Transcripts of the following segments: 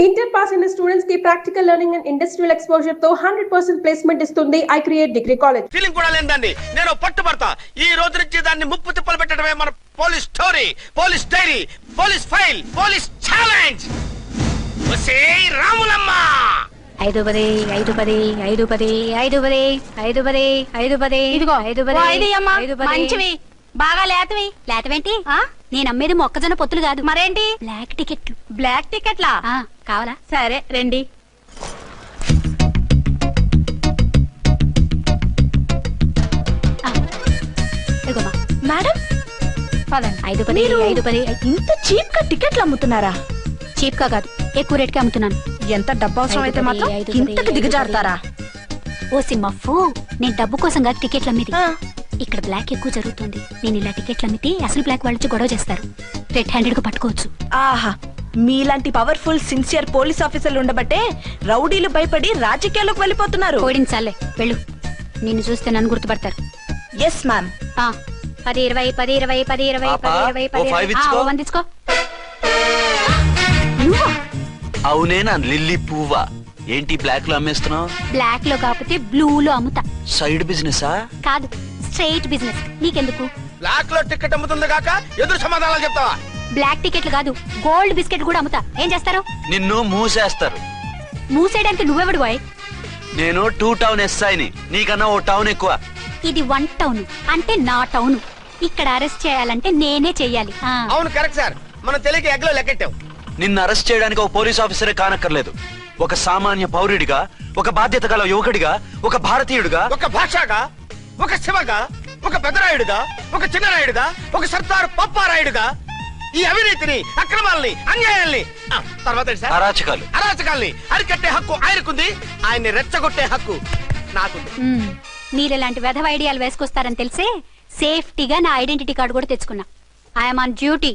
Inter pass అయిన students కి practical learning and industrial exposure తో 100% ప్లేస్మెంట్ ఇస్తుంది I create degree college. Feeling కూడా లేదండి. నేను పట్టుబడతా. ఈ రోజు నుంచి దాన్ని ముప్పు తిప్పలు పెట్టడమే మన police story, police diary, police file, police challenge. ఒసేయ్ రాములమ్మ 510 510 510 510 510 510 ఇదిగో 510 మంచివి బాగా లేతవి. లేతవేంటి? నేను అమ్మేది మొక్కజొన్న పొత్తులు కాదు. మరేంటి? బ్లాక్ టికెట్లు. బ్లాక్ టికెట్లా? కావాలా? సరే రండి. మేడం 510 510. ఇంత చీప్ గా టికెట్లు అమ్ముతున్నారా? చీప్ గా కాదు, ఎక్కువ రేట్ కి అమ్ముతున్నాను. ఎంత డబ్బు అవసరం అయితే మాత్రం ఇంతకు దిగజారుతారా? ఓ సిమ్మఫు, నేను డబ్బు కోసం కాదు టికెట్లు అమ్మేది. ఇక్కడ బ్లాక్ ఎక్కువ జరుగుతుంది. నేను ఇలా టికెట్లు అమ్మితే అసలు బ్లాక్ వాళ్ళు గొడవ చేస్తారు. రెడ్ హ్యాండెడ్ గా పట్టుకోవచ్చు. ఆహా, మీలాంటి పవర్ఫుల్ సిన్సియర్ పోలీస్ ఆఫీసర్లు ఉండబట్టే రౌడీలు భయపడి రాజకీయాల్లోకి వెళ్ళిపోతున్నారు. ఓడించాలే వెళ్ళు. నిన్ను చూస్తే నన్ను గుర్తుపడతారు. Yes ma'am. 10 20 10 20 10 20 10 20 10 వందించుకో. అవునేనా లిల్లీ పువ్వా? ఏంటి బ్లాక్ లో అమ్మేస్తున్నావు? బ్లాక్ లో కాకపోతే బ్లూ లో అమ్ముతా. సైడ్ బిజినెస్ కాదు, స్ట్రైట్ బిజినెస్. నీకెందుకు? బ్లాక్ లో టికెట్ అమ్ముతుంది కాక ఎదురు సమాధానాలు చెప్తావా? బ్లాక్ టికెట్లు కాదు, గోల్డ్ బిస్కెట్ కూడా అమ్ముతా. ఏం చేస్తారు? నిన్ను మూసేస్తారు. మూసేయడానికి నువ్వెవడు బాయ్? నేను 2 టౌన్ ఎస్ఐని, నీకన్నా ఓ టౌన్ ఎక్కువ. ఇది 1 టౌన్, అంటే నా టౌన్. ఇక్కడ అరెస్ట్ చేయాలంటే నేనే చెయ్యాలి. అవును కరెక్ట్ సార్, మనం తెలియక ఎగ్లో లెక్కెట్టాం. నిన్ను అరెస్ట్ చేయడానికి ఒక పోలీస్ ఆఫీసరే కానక్కర్లేదు. ఒక సామాన్య పౌరుడిగా, ఒక బాధ్యత గల యువకుడిగా, ఒక భారతీయుడిగా, ఒక భాషగా, ఒక శివగా, ఒక పెద్దరాయుడుగా, ఒక చిన్నరాయుడుగా, ఒక సర్దార్ పప్పారాయుడుగా ఈ అవినీతిని, అక్రమాలని, అన్యాయాల్ని, తర్వాత అరాచకాల్ని అరికట్టే హక్కు ఆయనకుంది. ఆయన్ని రెచ్చగొట్టే హక్కు నాకుంది. మీరెలాంటి వెధవ ఐడియాలు వేసుకొస్తారని తెలిసే సేఫ్టీగా నా ఐడెంటిటీ కార్డు కూడా తెచ్చుకున్నా. I'm on duty.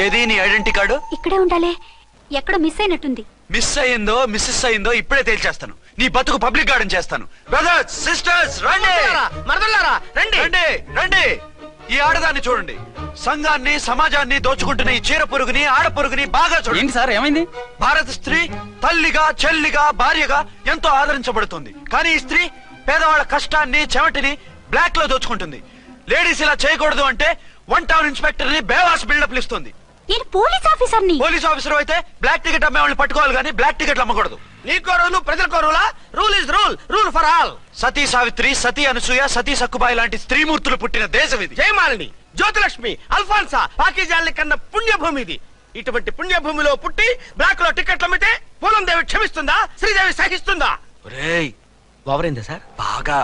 ఏది నీ ఐడెంటిటీ కార్డు? ఇక్కడే ఉండాలి. ఎక్కడో మిస్ అయినట్టుంది. మిస్ అయిందో మిస్సెస్ అయిందో ఇప్పుడే తేల్చేస్తాను. నీ బతుకు పబ్లిక్ గార్డెన్ చేస్తాను. బ్రదర్స్ సిస్టర్స్ రండి, మరదలారా రండి రండి రండి. ఈ ఆడదాన్ని చూడండి. సంఘాన్ని సమాజాన్ని దోచుకుంటున్న ఈ చీర పురుగుని, ఆడ పురుగుని బాగా చూడండి. సార్ ఏమైంది? భారత స్త్రీ తల్లిగా, చెల్లిగా, భార్యగా ఎంతో ఆదరించబడుతుంది. కానీ ఈ స్త్రీ పేదవాళ్ళ కష్టాన్ని, చెమటిని బ్లాక్ లో దోచుకుంటుంది. లేడీస్ ఇలా చేయకూడదు అంటే 1 టౌన్ ఇన్స్పెక్టర్ ని బేవాస్ బిల్డప్ ఇస్తుంది. నేను పోలీస్ ఆఫీసర్ని. పోలీస్ ఆఫీసర్ అయితే బ్లాక్ టికెట్ అమ్మే వాళ్ళని పట్టుకోవాలి కానీ బ్లాక్ టికెట్లు అమ్మకూడదు. నీకో రూలు, ప్రజలకో రూలా? Rule is rule, rule for all. Sati Savitri, Sati Anasuya, Sati Sakkubai లాంటి స్త్రీమూర్తులు పుట్టిన దేశం ఇది. జయమాలిని, జ్యోతిలక్ష్మి, అల్ఫాన్సా, పాకిజాల్ని కన్న పుణ్యభూమి ఇది. ఇటువంటి పుణ్యభూమిలో పుట్టి బ్లాక్ లో టికెట్లు అమ్మితే పూలందేవి క్షమిస్తుందా? శ్రీదేవి సహిస్తుందా? ఓవరైందా సార్? బాగా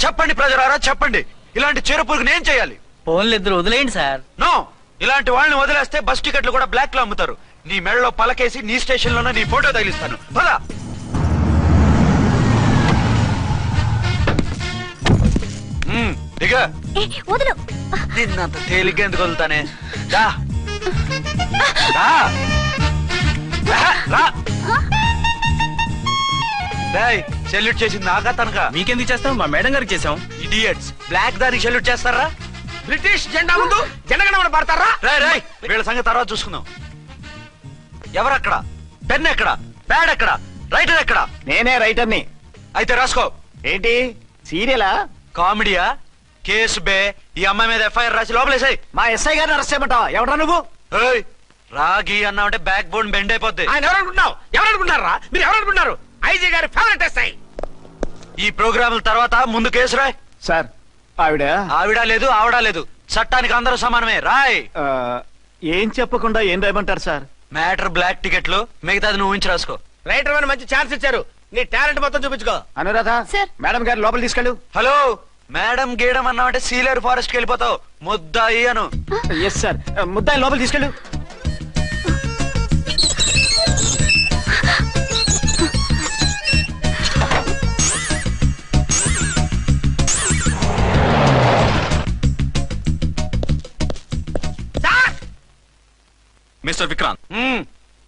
చెప్పండి ప్రజలారా, చెప్పండి. ఇలాంటి చీర పురుగుని ఏం చేయాలి? ఫోన్లు ఇద్దరు వదిలేయండి సార్. నో, ఇలాంటి వాళ్ళని వదిలేస్తే బస్ టికెట్లు కూడా బ్లాక్ లో అమ్ముతారు. నీ మెడలో పలకేసి నీ స్టేషన్ లోనే నీ ఫోటో తగిలిస్తాను. పద. దిగా. నిన్నంత తేలిగ్గా ఎందుకు వదులుతానే? సెల్యూట్ చేసింది నాగా తనగా? మీకెందుకు చేస్తాం? మా మేడం గారికి చేసాం. ఇడియట్స్, బ్లాక్ దానికి సెల్యూట్ చేస్తారా? బ్రిటిష్ జెండా ముందు జనగణమన పడతారా? రాయ్ వీళ్ళ సంగతి తర్వాత చూసుకుందాం. ఎవరక్కడ? పెన్ ఎక్కడ? ప్యాడ్ ఎక్కడ? రైటర్ ఎక్కడ? నేనే రైటర్ని. అయితే రాసుకో. ఏంటి సీరియలా? కామెడీయా? కేసు బే. ఈ అమ్మాయి మీద ఎఫ్ఐఆర్ రాసి లోపలేసాయి. మా ఎస్ఐ గారిని అరెస్ట్ చేయమంటావా? ఎవడా నువ్వు? రాగి అన్నావంటే బ్యాక్ బోన్ బెండ్ అయిపోద్ది. ఆయన ఎవరనుకుంటున్నారా? మీరు ఎవరనుకుంటున్నారు? ఐజీ గారి ఫేవరెట్ ఎస్ఐ. ఈ ప్రోగ్రాముల తర్వాత ముందు కేసు రాయ్. సార్ ఆవిడ లేదు, ఆవిడ లేదు. చట్టానికి అందరూ సమానమే. రాయ్. ఏం చెప్పకుండా ఏం రాయమంటారు సార్? మ్యాటర్ బ్లాక్ టికెట్లు, మిగతాది నువ్వు ఊహించి రాసుకో. రైటర్ అని మంచి ఛాన్స్ ఇచ్చారు. నీ టాలెంట్ మొత్తం చూపించుకో. అనురాధ, మేడం గారు లోపల తీసుకెళ్ళు. హలో, మేడం గీయడం అన్నావంటే సీలేరు ఫారెస్ట్ కి వెళ్ళిపోతావు. ముద్దాయి అను. ఎస్ సార్, ముద్దాయి లోపల తీసుకెళ్ళు. Mister Vikrant.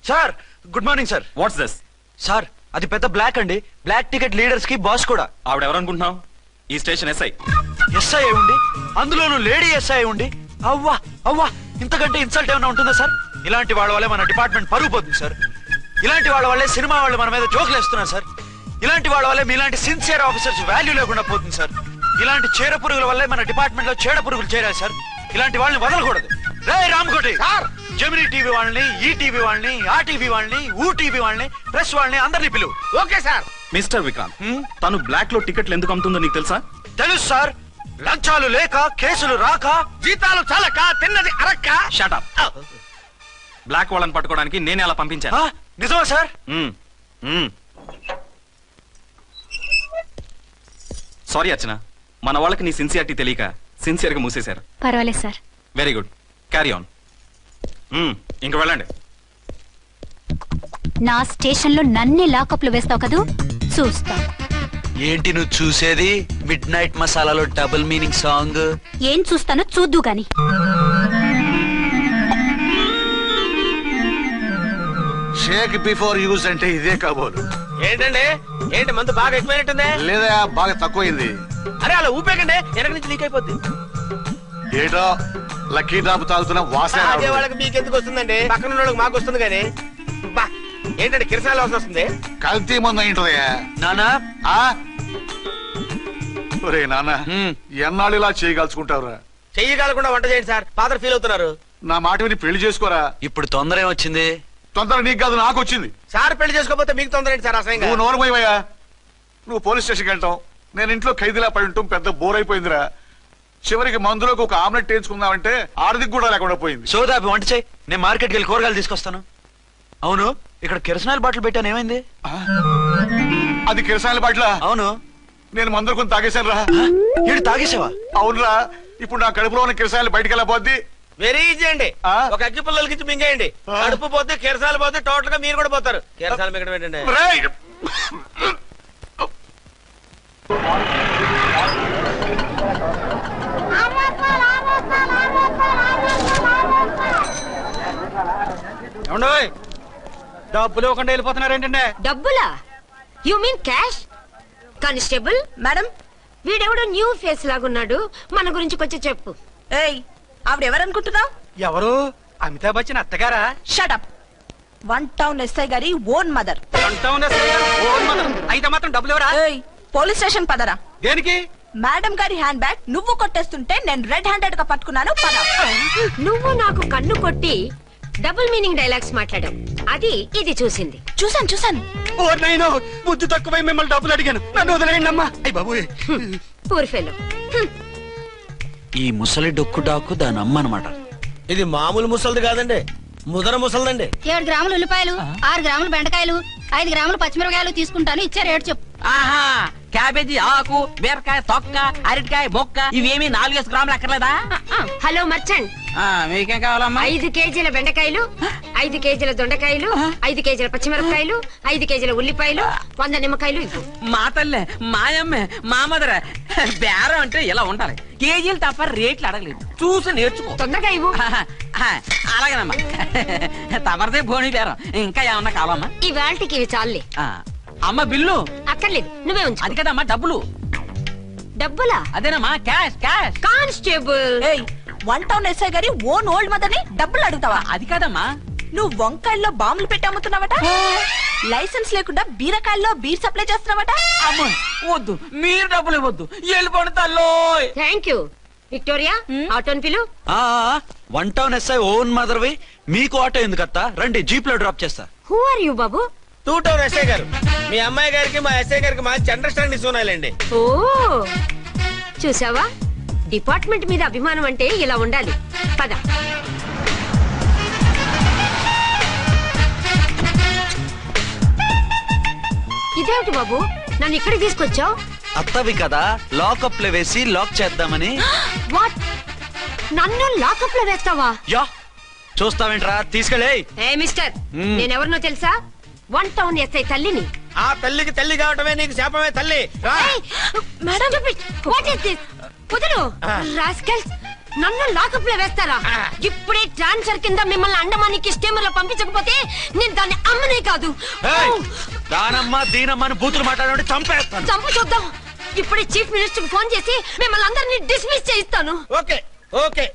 Sir, good morning sir. What's this? Sir, అది పెద్ద బ్లాక్ అండి. బ్లాక్ టికెట్ లీడర్స్ కి బాస్ కూడా. ఆవిడ ఎవరనుకుంటున్నావు? ఈ స్టేషన్ ఎస్ఐ. ఎస్ఐ ఉండి, అందులోనూ లేడీ ఎస్ఐ ఉండి అవ్వా అవ్వా, ఇంతకంటే ఇన్సల్ట్ ఏమైనా ఉంటుందా సార్? ఇలాంటి వాళ్ళ వల్లే మన డిపార్ట్మెంట్ పరుగు పోతుంది సార్. ఇలాంటి వాళ్ళ వల్లే సినిమా వాళ్ళు మన మీద జోకులు వేస్తున్నారు సార్. ఇలాంటి వాళ్ళ వల్లే మీలాంటి సిన్సియర్ ఆఫీసర్స్ వాల్యూ లేకుండా పోతుంది సార్. ఇలాంటి చీడ పురుగుల వల్లే మన డిపార్ట్మెంట్ లో చీడ పురుగులు చేరారు సార్. ఇలాంటి వాళ్ళని వదలకూడదు. రే రామకోటి సార్, జెమినీ టీవీ వాళ్ళని, ఈ టీవీ వాళ్ళని, ఆ టీవీ వాళ్ళని, ఊ టీవీ వాళ్ళని, ప్రెస్ వాళ్ళని అందరినీ పిలువు. Okay sir. మిస్టర్ విక్రాంత్, తను బ్లాక్ లో టికెట్లు ఎందుకు అమ్ముతుందో నీకు తెలుసా? తెలుసు సార్. లంచాలు లేక, కేసులు రాక, జీతాలు చాలక, తిన్నది అరక్క. షటప్. బ్లాక్ వాళ్ళని పట్టుకోవడానికి నేనే అలా పంపించాను. నిజమా సార్? సారీ అర్చన, మన వాళ్ళకి నీ సిన్సియారిటీ తెలియక సిన్సియర్ గా మూసేశారు. పర్వాలేదు sir. Very good, carry on. ఇంక వెళ్ళండి. నా స్టేషన్ లో నన్నే లాకప్ లో వేస్తావు కదూ, చూస్తా. ఏంటి నువ్వు చూసేది? మిడ్ నైట్ మసాలాలో డబుల్ మీనింగ్ సాంగ్. ఏం చూస్తానో చూద్దు గాని. షేక్ బిఫోర్ యూజ్ అంటే ఇదే కాబోలు. ఏంటండి, ఏంటి మందు బాగా ఎక్కువైనట్టుంది? లేదా బాగా తక్కువైంది. అరే అలా ఊపేకండి, వెనక నుంచి లీక్ అయిపోద్ది. ఏటో లక్కీ డ్రాప్ తాగుతున్న వాసన అదే వాళ్ళకి మీకెందుకు వస్తుందండి, పక్కన వాళ్ళకి మాకు వస్తుంది. కానీ బా ఏంటంటే కిరసాల వాసన వస్తుంది. కల్తీ మందు అయింటదయ్యా నానా. ఒరే నాన్న, ఎన్నాళ్ళు ఇలా చేయగలుచుకుంటావురా? చెయ్యగలకుండా వంట చేయండి సార్, ఫాదర్ ఫీల్ అవుతున్నారు. నా మాట విని పెళ్లి చేసుకోరా. ఇప్పుడు తొందర ఏమొచ్చింది? తొందర నీకు కాదు, నాకు వచ్చింది. సార్ పెళ్లి చేసుకోకపోతే మీకు తొందర ఏంటి సార్? అసలు నువ్వు నోరుమోయవయ్యా. నువ్వు పోలీస్ స్టేషన్కి వెళ్తాం, నేను ఇంట్లో ఖైదీలా పడి ఉంటాం. పెద్ద బోర్ అయిపోయిందిరా. చివరికి మందులోకి ఒక ఆమ్లెట్ వేయించుకుందామంటే ఆర్థిక కూడా లేకుండా పోయింది. సోదాపి వంట చేయి, నేను మార్కెట్కి వెళ్ళి కూరగాయలు తీసుకొస్తాను. అవును, ఇక్కడ కిరసనాయిల్ బాటిల్ పెట్టాను, ఏమైంది? అది కిరసాయిల బాటిల్? అవును. నేను మందులు కొని తాగేశాను రా. ఏడు తాగేసావా? అవునురా. ఇప్పుడు నా కడుపులో ఉన్న కిరసాయిలు బయటికి వెళ్ళబోద్ది. వెరీ ఈజీ అండి. ఒక అగ్గి పుల్లలకి ఇచ్చి మింగేయండి, కడుపు పోతే కిరసాలు పోతే టోటల్ గా మీరు కూడా పోతారు. కిరసాలు మింగడం ఏంటండి? డబ్బులు ఇవ్వకుండా వెళ్ళిపోతున్నారు ఏంటంటే? డబ్బులా? You mean cash? Constable madam, వీడెవడో న్యూ ఫేస్ లాగున్నాడు, మన గురించి కొంచెం చెప్పు. ఏయ్, ఆవిడెవరనుకుంటున్నావు? ఎవరు? అమితాబ్ బచ్చన్ అత్తగారా? షటప్. 1 టౌన్ ఎస్ఐ గారి ఓన్ మదర్. అయితే మాత్రం డబ్బులు ఎవరా? ఏయ్, పోలీస్ స్టేషన్ పదరా. దేనికి? మేడం గారి హ్యాండ్ బ్యాగ్ నువ్వు కొట్టేస్తుంటే నేను రెడ్ హ్యాండెడ్ గా పట్టుకున్నాను. పద. నువ్వు నాకు కన్ను కొట్టి డబుల్ మీనింగ్ డైలాగ్స్ మాట్లాడావు, అది ఇది చూసింది. చూసాను. ఓ నైనో, బుద్ధి తక్కువై మిమ్మల్ని డబ్బులు అడిగాను, నన్ను వదిలేయండి అమ్మా. అయ్య బాబు, పూర్ ఫెలో. ఈ ముసలి డొక్కు డాకు దాని అమ్మ అనమాట. ఇది మామూలు ముసలిది కాదండి, ముదర ముసలిదండి. 7 గ్రాములు ఉల్లిపాయలు, 6 గ్రాములు బెండకాయలు, 5 గ్రాములు పచ్చిమిరపకాయలు తీసుకుంటాను. ఇచ్చే రేటు చెప్పు. ఆహా, క్యాబేజీ ఆకు, బీరకాయ తొక్క, అరటికాయ బొక్క, ఇవేమి 4 గ్రాములు అక్కర్లేదా? హలో మర్చండ్, మీకేం కావాలమ్మా? 5 కేజీల బెండకాయలు, 5 కేజీల దొండకాయలు, 5 కేజీల పచ్చిమిరపకాయలు, 5 కేజీల ఉల్లిపాయలు, 100 నిమ్మకాయలు ఇవ్వు. మా తల్లే, మాయమ్మే, మా మదర. బేరం అంటే ఇలా ఉండాలి, కేజీలు తప్ప రేట్లు అడగలేదు, చూసి నేర్చుకో. తొందరగా ఇవ్వు. అలాగేనమ్మా, తమరిదే భోని బేరం. ఇంకా ఏమన్నా కావాలమ్మా? ఈ వేల్టికి ఇవి చాలే. అమ్మ బిల్లు అక్కర్లేదు, నువ్వే ఉంచు. అది కదమ్మా డబ్బులు. డబ్బులా? అదేనమ్మా, క్యాష్. కానిస్టేబుల్, 1 టౌన్ ఎస్ఐ గారి ఓన్ ఓల్డ్ మదర్ ని డబ్బులు అడుగుతావా? అది కాదమ్మా. నువ్వు వంకాయల్లో బాంబులు పెట్టి అమ్ముతున్నావట, లైసెన్స్ లేకుండా బీరకాయల్లో బీర్ సప్లై చేస్తున్నావట. అమ్మ వద్దు, మీరు డబ్బులు ఇవ్వద్దు, వెళ్ళిపోండి తల్లో. Thank you. విక్టోరియా, ఆటోన్ పిలు. 1 టౌన్ ఎస్ఐ ఓన్ మదర్వి, మీకు ఆటో ఎందుకత్తా? రండి, జీప్ లో డ్రాప్ చేస్తా. హూ ఆర్ యూ బాబు? 2 టౌన్ ఎస్ఐ గారు, మీ అమ్మాయి గారికి మా ఎస్ఐ గారికి మంచి అండర్స్టాండింగ్ ఉన్నాయండి. ఓ, చూసావా, డిపార్ట్మెంట్ మీద అభిమానం అంటే ఇలా ఉండాలి. పద. ఇదేమిటి బాబు, నన్ను ఇక్కడికి తీసుకొచ్చావు? అత్తవి కదా, లాకప్ లో వేసి లాక్ చేద్దామని. వాట్? నన్ను లాకప్ లో వేస్తావా? యా, చూస్తావేంట్రా, తీసుకెళ్ళే. ఏ మిస్టర్, నేనెవరినో తెలుసా? 1 టౌన్ ఎస్ఐ తల్లిని. ఆ తల్లికి తల్లి కావటమే నీకు శాపమే తల్లి. Madam, what is this? కుదురు రాస్కల్స్, నన్ను లాకప్ లో వేస్తారా? ఇప్పుడే ట్రాన్స్ఫర్ కింద మిమ్మల్ని అండమానికి స్టీమర్ లో పంపించకపోతే నేను దాన్ని అమ్మనే కాదు. దానమ్మ దీనమ్మ అని బూతులు మాట్లాడే చంపేస్తాను. చంపు చూద్దాం. ఇప్పుడే చీఫ్ మినిస్టర్ ఫోన్ చేసి మిమ్మల్ని అందరినీ డిస్మిస్ చేయిస్తాను. Okay okay,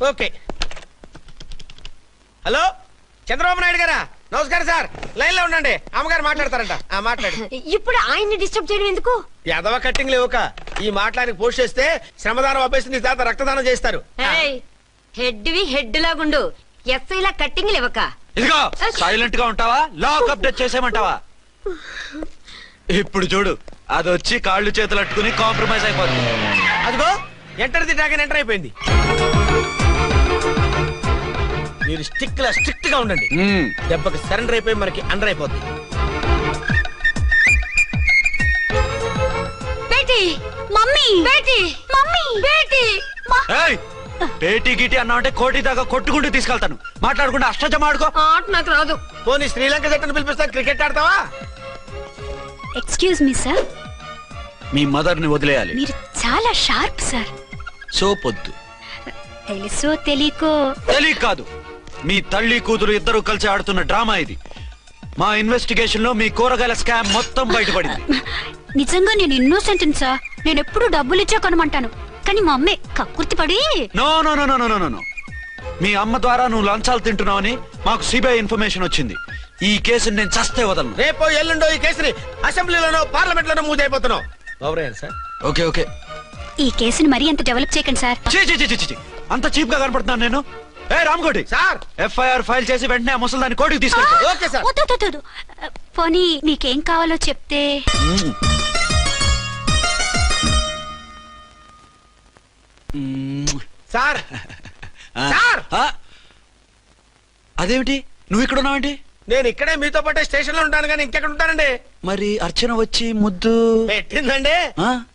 okay. Hello Chandrababu Naidu గారా? నమస్కారం సార్. లైన్ లో ఉండండి, అమ్మగారు మాట్లాడతారంట. మాట్లాడు. ఇప్పుడు ఆయన్ని డిస్టర్బ్ చేయడం ఎందుకు? ఎదవ కట్టింగ్ లేవుక ఈ మాట్లాడికి పోస్ట్ చేస్తే శ్రమదానం అభ్యసించి తర్వాత రక్తదానం చేస్తారు. హెడ్ లాగుండు, ఎస్ఐ లా కట్టింగ్ లేవక. ఇదిగో సైలెంట్ గా ఉంటావా, లాక్ అప్డేట్ చేసేయమంటావా? ఇప్పుడు చూడు, అది వచ్చి కాళ్ళు చేతులు అట్టుకుని కాంప్రమైజ్ అయిపోతుంది. అదిగో ఎంటర్ ది డ్రాగన్ ఎంటర్ అయిపోయింది. మీరు స్ట్రిక్ట్ గా ఉండండి, దెబ్బకి సరెండర్ అయిపోయి మనకి అండర్ అయిపోద్ది. బేటీ మమ్మీ, బేటీ మమ్మీ, బేటీ పేటీ గిటి అన్నా అంటే కోటి దాకా కొట్టుకుంటూ తీసుకెళ్తాను. మాట్లాడుకుంటూ అష్టజమ ఆడుకో. ఆట నాకు రాదు. పోనీ శ్రీలంక జట్టును పిలిపిస్తా, క్రికెట్ ఆడతావా? ఎక్స్క్యూజ్ మీ సార్, మీ మదర్ ని వదిలేయాలి. మీరు చాలా షార్ప్ సార్. సోపొద్దు. తెలుసో తెలియకో. తెలియ కాదు, మీ తల్లి కూతురు ఇద్దరు కలిసి ఆడుతున్న డ్రామా ఇది. మా ఇన్వెస్టిగేషన్ లో మీ కూరగాయల స్కామ్ మొత్తం బయటపడింది. నిజంగా నేను ఇన్నోసెంట్ సార్. నేను ఎప్పుడు డబ్బులు ఇచ్చా కొనమంటాను, కానీ మా అమ్మే కక్కుర్తి పడి. No no no no no no, మీ అమ్మ ద్వారా నువ్వు లంచాలు తింటున్నావని మాకు సిబిఐ ఇన్ఫర్మేషన్ వచ్చింది. ఈ కేసుని నేను చస్తే వదలను. రేపో ఎల్లుండో ఈ కేసుని అసెంబ్లీలోనో పార్లమెంట్ లోనో మూవ్ అయిపోతున్నావు. సార్ ఓకే ఓకే, ఈ కేసుని మరీ అంత డెవలప్ చేయకండి సార్. అంత చీప్ గా కనపడుతున్నాను నేను? ఏ రామ్కోటి సార్, ఎఫ్ఐఆర్ ఫైల్ చేసి వెంటనే ఆ ముసలిదాన్ని కోర్టుకు తీసుకెళ్తా. Okay sir. వద్దు, పోనీ మీకేం కావాలో చెప్తే. సార్ సార్, అదేమిటి నువ్వు ఇక్కడ ఉన్నావేంటి? నేను ఇక్కడే మీతో పాటే స్టేషన్ లో ఉంటాను, కానీ ఇంకెక్కడ ఉంటానండి? మరి అర్చన వచ్చి ముద్దు పెట్టిందండి.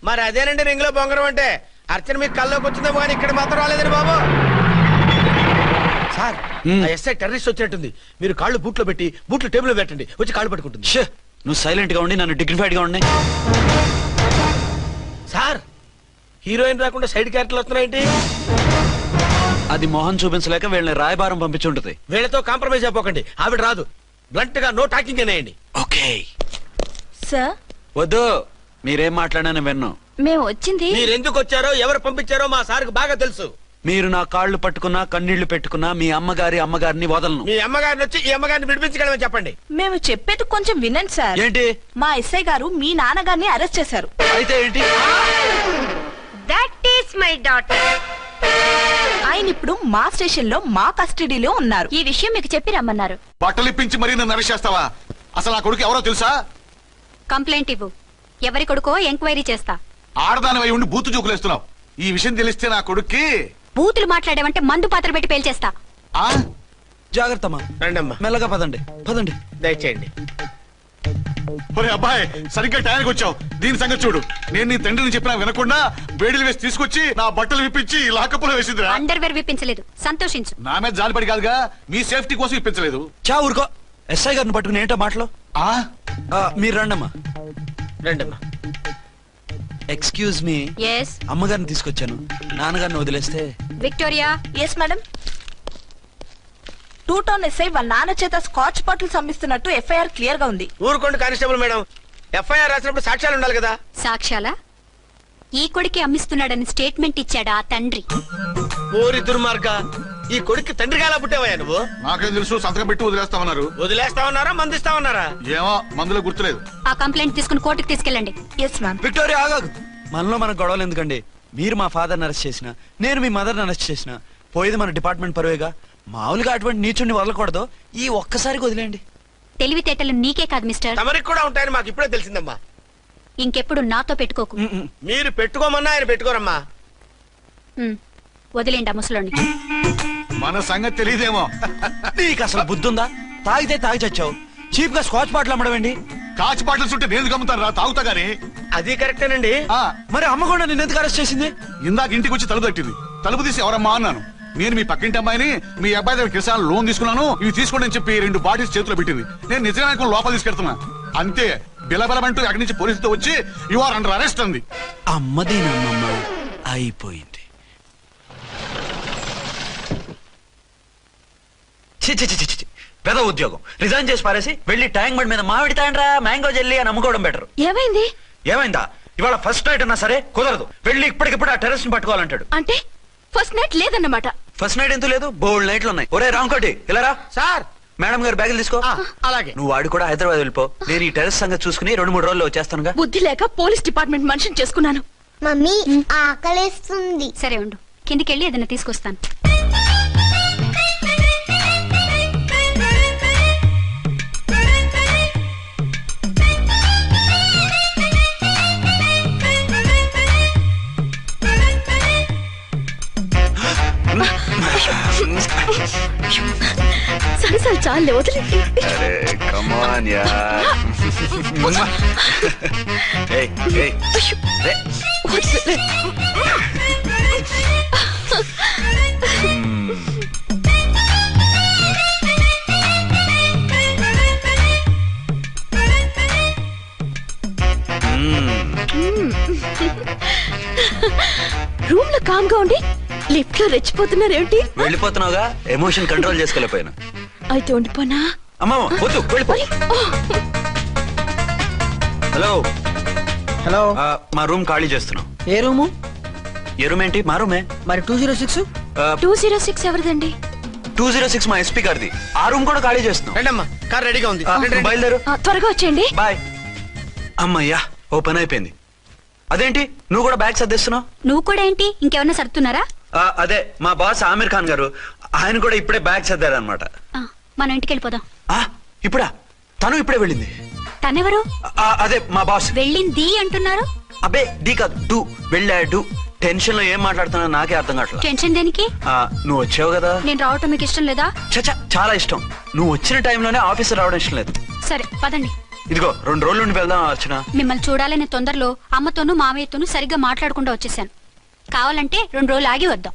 మరి అదేనండి రింగ్ లో బొంగరం అంటే. అర్చన మీకు కల్లోకి వచ్చిందేమో కానీ ఇక్కడ మాత్రం రాలేదండి బాబు. సార్, ఎస్ఐ టెర్రరిస్ట్ వచ్చినట్టుంది. మీరు కాళ్ళు బూట్లో పెట్టి బూట్లు టేబుల్ పెట్టండి, వచ్చి కాళ్ళు పట్టుకుంటుంది. నువ్వు సైలెంట్ గా ఉండి నన్ను డిగ్నిఫైడ్ గా ఉండి. సార్, హీరోయిన్ రాకుండా సైడ్ క్యారెక్టర్లు వస్తున్నాయేంటి? అది మొహం చూపించలేక వీళ్ళని రాయబారం పంపించుంటది. వీళ్ళతో కాంప్రమైజ్ అయిపోకండి, ఆవిడ రాదు. బ్లంట్ గా నో టాకింగ్ అనేయండి. Okay sir. వద్దు, మీరేం మాట్లాడానని విన్నాం. మేము వచ్చింది, మీరెందుకు వచ్చారో ఎవరు పంపించారో మా సార్కు బాగా తెలుసు. మీరు నా కాళ్ళు పట్టుకున్నా కన్నీళ్లు పెట్టుకున్నా మీ అమ్మగారిని వదలను. మీ అమ్మగారిని వచ్చి ఈ అమ్మగారిని విడిపించగలమని చెప్పండి. మేము చెప్పేది కొంచెం వినండి సార్. ఏంటి? మా ఎస్ఐ గారు మీ నాన్నగారిని అరెస్ట్ చేశారు. అయితే ఏంటి? That is my daughter. ఆయన ఇప్పుడు మా స్టేషన్ లో మా కస్టడీలో ఉన్నారు. ఈ విషయం మీకు చెప్పి రమ్మన్నారు. బట్టలు ఇప్పించి మరీ నన్ను అరెస్ట్ చేస్తావా? అసలు నా కొడుకు ఎవరో తెలుసా? కంప్లైంట్ ఇవ్వు, ఎవరి కొడుకో ఎంక్వైరీ చేస్తా. ఆడదానివై ఉండి బూతు చూకులేస్తున్నావు. ఈ విషయం తెలిస్తే నా కొడుక్కి. బూతులు మాట్లాడేవంటే మందు పాత్ర పెట్టి పేల్చేస్తా. జాగ్రత్తమ్మా, రండమ్మా. మెల్లగా పదండి పదండి. దయచేయండి. ఒరే అబ్బాయి, సరిగ్గా టైంకి వచ్చావు. దీని సంగతి చూడు. నేను నీ తండ్రిని చెప్పినా వినకుండా వేడిలు వేసి తీసుకొచ్చి నా బట్టలు విప్పించి లాకప్పులో వేసిందిరా. అండర్వేర్ విప్పించలేదు, సంతోషించు. నా మీద జాలిపడి కాదుగా, మీ సేఫ్టీ కోసం ఇప్పించలేదు. చా ఊరుకో. ఎస్ఐ గారిని పట్టుకుని ఏంటో మాటలు. మీరు రండమ్మా. రండమ్మా. Excuse me. ఎస్. అమ్మగారిని తీసుకొచ్చాను, నాన్నగారిని వదిలేస్తే. Victoria. Yes madam. 2 town SI వాళ్ళ నాన్న చేత స్కాచ్ బాటిల్స్ అమ్మిస్తున్నట్టు ఎఫ్ఐఆర్ క్లియర్ గా ఉంది. ఊరుకోండి కానిస్టేబుల్ మేడం, ఎఫ్ఐఆర్ రాసినప్పుడు సాక్ష్యాలు ఉండాలి కదా. సాక్ష్యాలా? ఈ కొడుకే అమ్మిస్తున్నాడని స్టేట్మెంట్ ఇచ్చాడా ఆ తండ్రి? ఓరి దుర్మార్గ, ఈ కొడుక్కి తండ్రిగా ఎలా పుట్టావయ్యా నువ్వు? నాకేం తెలుసు, సంతకం పెట్టి వదిలేస్తామన్నారు. వదిలేస్తామన్నారా మందిస్తామన్నారా? ఏమో, మందులో గుర్తులేదు. ఆ కంప్లైంట్ తీసుకుని కోర్టుకు తీసుకెళ్ళండి. Yes ma'am. విక్టోరియా ఆగాగు. మనలో మన గొడవలు ఎందుకండి? మీరు మా ఫాదర్ని అరెస్ట్ చేసిన, నేను మీ మదర్ని అరెస్ట్ చేసిన, పోయేది మన డిపార్ట్మెంట్ పరువేగా. మామూలుగా అటువంటి నీచుడిని వదలకూడదు. ఈ ఒక్కసారికి వదిలేండి. తెలివితేటలు నీకే కాదు మిస్టర్, తమరికి కూడా ఉంటాయని మాకు ఇప్పుడే తెలిసిందమ్మా. ఇంకెప్పుడు నాతో పెట్టుకోకు. మీరు పెట్టుకోమన్నా ఆయన పెట్టుకోరమ్మా. వదిలేండి ఆ ముసలోని. మన సంగతి తెలియదేమో. నీకు అసలు బుద్ధుందా? తాగితే తాగి చచ్చావు, చీప్ గా స్కాచ్ బాటిల్ అమ్మడమేంటి? కాచి బాటిల్స్ ఉంటే నేను గమ్ముతాను రా, తాగుతా గానీ. అది కరెక్టేనండి. మరి అమ్మ కూడా నిన్ను ఎందుకు అరెస్ట్ చేసింది? ఇందాక ఇంటికి వచ్చి తలుపు తట్టింది. తలుపు తీసి ఎవరమ్మా అన్నాను. నేను మీ పక్కింటి అమ్మాయిని, మీ అబ్బాయి దగ్గర కిసాన్ లోన్ తీసుకున్నాను, ఇవి తీసుకోండి అని చెప్పి 2 బాటిల్స్ చేతిలో పెట్టింది. నేను నిజంగా లోపల తీసుకెళ్తున్నా. అంతే, బిలబలమంటూ అక్కడి నుంచి పోలీసుతో వచ్చి యు ఆర్ అండర్ అరెస్ట్ అంది. అమ్మదేనమ్మమ్మ అయిపోయింది. పెద్ద ఉద్యోగం రిజైన్ చేసి పారేసి వెళ్ళి ట్యాంక్ బండ్ మీద మామిడి తాండ్రా మ్యాంగో జెల్లీ అని అమ్ముకోవడం బెటర్. ఏమైంది? ఏమైందా? ఇవాళ ఫస్ట్ నైట్ అన్నా సరే కుదరదు. వెళ్ళి ఇప్పటికిప్పుడు ఆ టెర్రస్ ని పట్టుకోవాలంటాడు. అంటే ఫస్ట్ నైట్ లేదన్నమాట. ఫస్ట్ నైట్ ఎందుకు లేదు? బోల్డ్ నైట్లు ఉన్నాయి. ఒరే రాంకోటి ఇలా రా. సార్. మేడం గారు బ్యాగులు తీసుకో. అలాగే. నువ్వు వాడు కూడా హైదరాబాద్ వెళ్ళిపో. నేను ఈ టెరెస్ సంగతి చూసుకుని 2-3 రోజుల్లో వచ్చేస్తానుగా. బుద్ధి లేక పోలీస్ డిపార్ట్మెంట్ మనిషిని చేసుకున్నాను. మమ్మీ ఆకలేస్తుంది. సరే ఉండు, కిందికెళ్ళి ఏదైనా తీసుకొస్తాను. సరే చాలే వదిలే. రూమ్ లో కామ్ గా ఉండి లిఫ్ట్ లో రెచ్చిపోతున్నారేంటి? వెళ్ళిపోతున్నావుగా, ఎమోషన్ కంట్రోల్ చేసుకోలేకపోయాను. అయితే ఉండిపోనా? అమ్మా వద్దు, వెళ్ళిపో. హలో హలో, మా రూమ్ ఖాళీ చేస్తున్నాం. ఏ రూము? ఏ రూమ్ ఏంటి? మా రూమే. మరి 206? 206 ఎవరిదండి? 206 మా ఎస్పీ గారిది. ఆ రూమ్ కూడా ఖాళీ చేస్తున్నాం. రండమ్మా, కార్ రెడీగా ఉంది. బయలుదేరు. త్వరగా వచ్చేయండి. బాయ్. అమ్మయ్యా, ఓ పని అయిపోయింది. అదేంటి నువ్వు కూడా బ్యాగ్ సర్దేస్తున్నావు? నువ్వు కూడా ఏంటి, ఇంకెవరన్నా సర్దుతున్నారా? అదే మా బాస్ ఆమీర్ ఖాన్ గారు, ఆయన కూడా ఇప్పుడే బ్యాగ్ సర్దారనమాట. మనం ఇంటికి వెళ్ళిపోదాం. ఇప్పుడా? తను ఇప్పుడే వెళ్ళింది. తనెవరు? అదే మా బాస్. వెళ్ళింది అంటున్నారు. అబ్బే డీ కాదు, డూ. వెళ్ళాడు. టెన్షన్ లో ఏం మాట్లాడుతున్నా నాకే అర్థం కావట్లేదు. టెన్షన్ దేనికి? నువ్వు వచ్చావు కదా. నేను రావటం మీకు ఇష్టం లేదా? చచ్చా, చాలా ఇష్టం. నువ్వు వచ్చిన టైంలోనే ఆఫీస్ రావడం ఇష్టం లేదు. సరే పదండి. ఇదిగో 2 రోజుల నుండి వెళ్దాం అర్చన. మిమ్మల్ని చూడాలనే తొందరలో అమ్మతోనూ మామయ్యతోనూ సరిగ్గా మాట్లాడకుండా వచ్చేసాను. కావాలంటే 2 రోజులు ఆగి వద్దాం.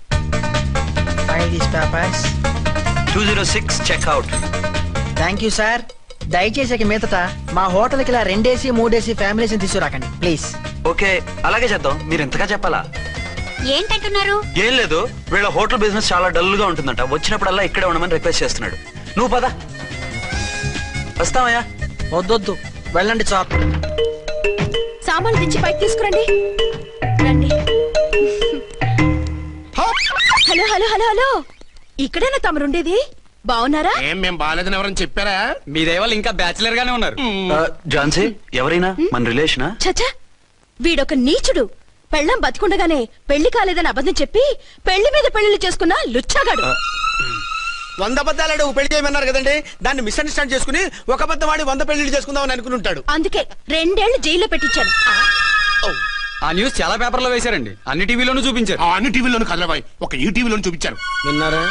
206 చెక్అవుట్. Thank you sir. దయచేసి మీదట మా హోటల్కి ఇలా 2 AC 3 AC ఫ్యామిలీస్ తీసుకురాకండి ప్లీజ్. ఓకే, అలాగే చేద్దాం. మీరు ఎంతగా చెప్పాలా? ఏంటంటున్నారు? ఏం లేదు, వీళ్ళ హోటల్ బిజినెస్ చాలా డల్ గా ఉంటుందంట. వచ్చినప్పుడల్లా ఇక్కడే ఉండమని రిక్వెస్ట్ చేస్తున్నాడు. నువ్వు పద. వస్తావయ్యా? వద్దొద్దు, వెళ్ళండి చాప్. సామాన్లు తెచ్చి పైకి తీసుకురండి. రండి. హలో హలో హలో హలో, ఇక్కడేనా తమరుండేది? బాగున్నారా? మేము బాగాలేదని ఎవరని చెప్పారా? మీ దయవల్ల ఇంకా బ్యాచిలర్ గానే ఉన్నారు. ఝాన్సీ ఎవరైనా మన రిలేషనా? చచ్చా, వీడొక నీచుడు. పెళ్ళం బతికుండగానే పెళ్లి కాలేదని అబద్ధం చెప్పి పెళ్లి మీద పెళ్లిళ్ళు చేసుకున్న లుచ్చాగాడు. 100 అబద్ధాలు పెళ్లి చేయమన్నారు కదండి, దాన్ని మిస్అండర్స్టాండ్ చేసుకుని ఒక అబద్ధం వాడి 100 పెళ్లిళ్ళు చేసుకుందామని అనుకుని ఉంటాడు. అందుకే 2 ఏళ్లు జైల్లో పెట్టించాను. ఆ న్యూస్ చాలా పేపర్లో వేశారండి, అన్ని టీవీలోనూ చూపించారు. అన్ని టీవీలోను కదలబాయ్, ఒక ఈ టీవీలోను చూపించారు. విన్నారా?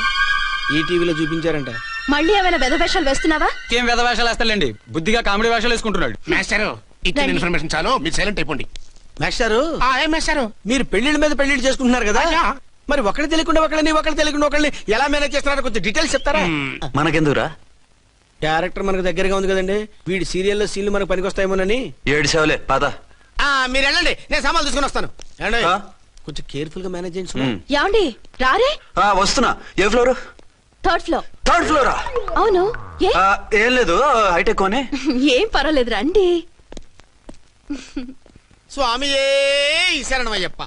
ఈ టీవీలో చూపించారంట. మళ్ళీ ఏమైనా వెధవేషాలు వేస్తున్నావా? ఏం వెధ వేషాలు వేస్తాడండి, బుద్ధిగా కామెడీ వేషాలు వేసుకుంటున్నాడు. మాస్టారు, ఇచ్చిన ఇన్ఫర్మేషన్ చాలు, మీరు సైలెంట్ అయిపోండి. మాస్టారు, ఏం మాస్టారు? మీరు పెళ్లిళ్ళ మీద పెళ్లిళ్ళు చేసుకుంటున్నారు కదా, మరి ఒకళ్ళు తెలియకుండా ఒకళ్ళని తెలియకుండా ఒకళ్ళని ఎలా మేనేజ్ చేస్తున్నారో కొంచెం డీటెయిల్స్ చెప్తారా? మనకెందుకురా? క్యారెక్టర్ మనకు దగ్గరగా ఉంది కదండి, వీడి సీరియల్లో సీన్లు మనకు పనికొస్తాయేమోనని. 7 సేవలే పద. మీరు వెళ్ళండి, నేను సామాన్లు తీసుకుని వస్తాను. కొంచెం కేర్ఫుల్ గా మేనేజ్ చేయండి. ఏమండి రారే? వస్తున్నా. ఏ ఫ్లోర్? 3rd floor. 3rd ఫ్లోరా? అవును. ఏం లేదు, హైటెక్ అని. ఏం పర్వాలేదు రండి. స్వామియే శరణమయ్యప్ప.